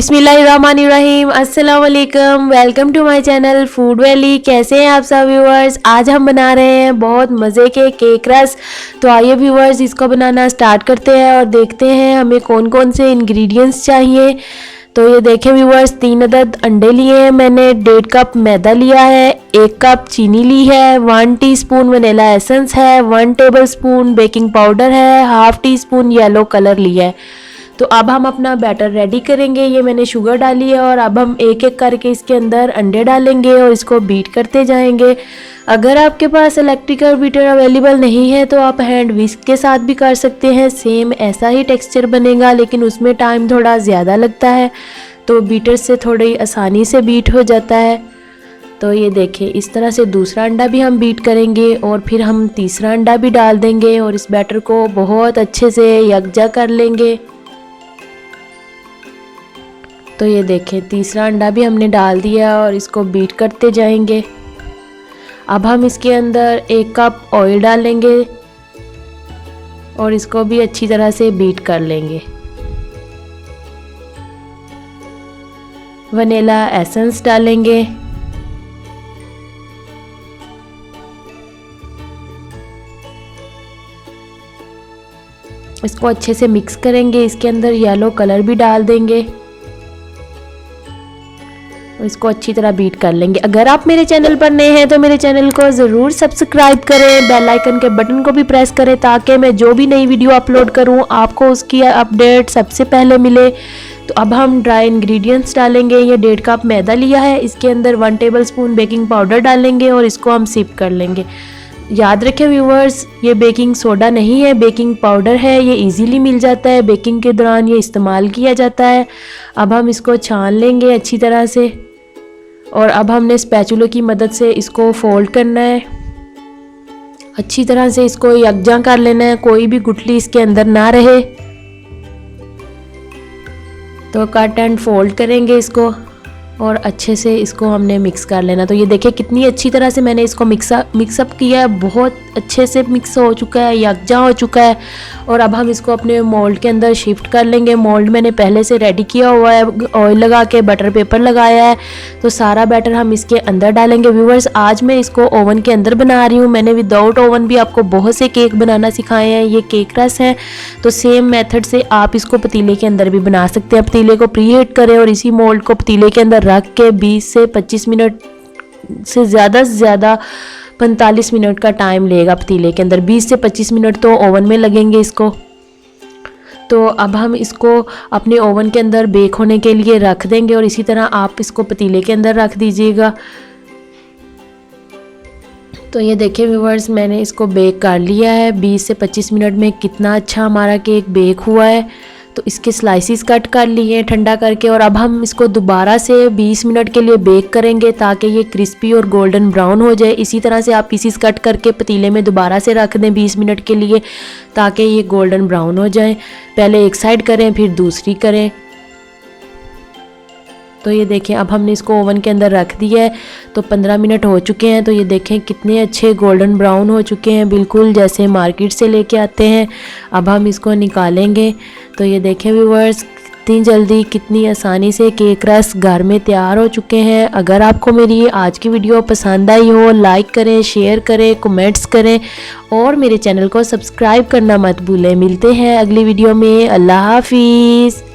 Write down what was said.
बिस्मिल्लाहिर्रहमानिर्रहीम, अस्सलाम वालेकुम। Welcome to my channel food valley. कैसे हैं आप सब व्यूअर्स? आज हम बना रहे हैं बहुत मज़े के केक रस। तो आइए व्यूअर्स, इसको बनाना स्टार्ट करते हैं और देखते हैं हमें कौन कौन से इंग्रेडिएंट्स चाहिए। तो ये देखें व्यूअर्स, 3 अदद अंडे लिए हैं मैंने, 1.5 कप मैदा लिया है, 1 कप चीनी ली है, 1 टीस्पून वनीला एसेंस है, 1 टेबलस्पून बेकिंग पाउडर है, half tea spoon yellow colour लिया है। तो अब हम अपना बैटर रेडी करेंगे। ये मैंने शुगर डाली है और अब हम एक एक करके इसके अंदर अंडे डालेंगे और इसको बीट करते जाएंगे। अगर आपके पास इलेक्ट्रिकल बीटर अवेलेबल नहीं है तो आप हैंड विस्क के साथ भी कर सकते हैं, सेम ऐसा ही टेक्सचर बनेगा, लेकिन उसमें टाइम थोड़ा ज़्यादा लगता है, तो बीटर से थोड़ी आसानी से बीट हो जाता है। तो ये देखिए, इस तरह से दूसरा अंडा भी हम बीट करेंगे और फिर हम तीसरा अंडा भी डाल देंगे और इस बैटर को बहुत अच्छे से यकजा कर लेंगे। तो ये देखें, तीसरा अंडा भी हमने डाल दिया और इसको बीट करते जाएंगे। अब हम इसके अंदर 1 कप ऑयल डालेंगे और इसको भी अच्छी तरह से बीट कर लेंगे। वनीला एसेंस डालेंगे, इसको अच्छे से मिक्स करेंगे। इसके अंदर येलो कलर भी डाल देंगे, इसको अच्छी तरह बीट कर लेंगे। अगर आप मेरे चैनल पर नए हैं तो मेरे चैनल को ज़रूर सब्सक्राइब करें, बेल आइकन के बटन को भी प्रेस करें ताकि मैं जो भी नई वीडियो अपलोड करूं आपको उसकी अपडेट सबसे पहले मिले। तो अब हम ड्राई इंग्रेडिएंट्स डालेंगे। ये 1.5 कप मैदा लिया है, इसके अंदर 1 टेबलस्पून बेकिंग पाउडर डालेंगे और इसको हम सिप कर लेंगे। याद रखें व्यूअर्स, ये बेकिंग सोडा नहीं है, बेकिंग पाउडर है। ये इजीली मिल जाता है, बेकिंग के दौरान ये इस्तेमाल किया जाता है। अब हम इसको छान लेंगे अच्छी तरह से और अब हमने स्पैचुला की मदद से इसको फोल्ड करना है, अच्छी तरह से इसको यकजा कर लेना है, कोई भी गुठली इसके अंदर ना रहे। तो कट एंड फोल्ड करेंगे इसको और अच्छे से इसको हमने मिक्स कर लेना। तो ये देखिए कितनी अच्छी तरह से मैंने इसको मिक्सअप किया है, बहुत अच्छे से मिक्स हो चुका है, यकजा हो चुका है। और अब हम इसको अपने मोल्ड के अंदर शिफ्ट कर लेंगे। मोल्ड मैंने पहले से रेडी किया हुआ है, ऑयल लगा के बटर पेपर लगाया है। तो सारा बैटर हम इसके अंदर डालेंगे। व्यूअर्स, आज मैं इसको ओवन के अंदर बना रही हूँ। मैंने विदाउट ओवन भी आपको बहुत से केक बनाना सिखाए हैं। ये केक रस है, तो सेम मेथड से आप इसको पतीले के अंदर भी बना सकते हैं। पतीले को प्री हीट करें और इसी मोल्ड को पतीले के अंदर रख के 20 से 25 मिनट से ज़्यादा 45 मिनट का टाइम लेगा पतीले के अंदर। 20 से 25 मिनट तो ओवन में लगेंगे इसको। तो अब हम इसको अपने ओवन के अंदर बेक होने के लिए रख देंगे और इसी तरह आप इसको पतीले के अंदर रख दीजिएगा। तो ये देखिए व्यूअर्स, मैंने इसको बेक कर लिया है 20 से 25 मिनट में। कितना अच्छा हमारा केक बेक हुआ है। तो इसके स्लाइसिस कट कर लिए ठंडा करके और अब हम इसको दोबारा से 20 मिनट के लिए बेक करेंगे ताकि ये क्रिस्पी और गोल्डन ब्राउन हो जाए। इसी तरह से आप पीसीस कट करके पतीले में दोबारा से रख दें 20 मिनट के लिए ताकि ये गोल्डन ब्राउन हो जाए। पहले एक साइड करें फिर दूसरी करें। तो ये देखें, अब हमने इसको ओवन के अंदर रख दिया है। तो 15 मिनट हो चुके हैं। तो ये देखें कितने अच्छे गोल्डन ब्राउन हो चुके हैं, बिल्कुल जैसे मार्केट से लेके आते हैं। अब हम इसको निकालेंगे। तो ये देखें व्यूअर्स, कितनी जल्दी कितनी आसानी से केक रस घर में तैयार हो चुके हैं। अगर आपको मेरी आज की वीडियो पसंद आई हो, लाइक करें, शेयर करें, कमेंट्स करें और मेरे चैनल को सब्सक्राइब करना मत भूलें। मिलते हैं अगली वीडियो में। अल्लाह हाफिज़।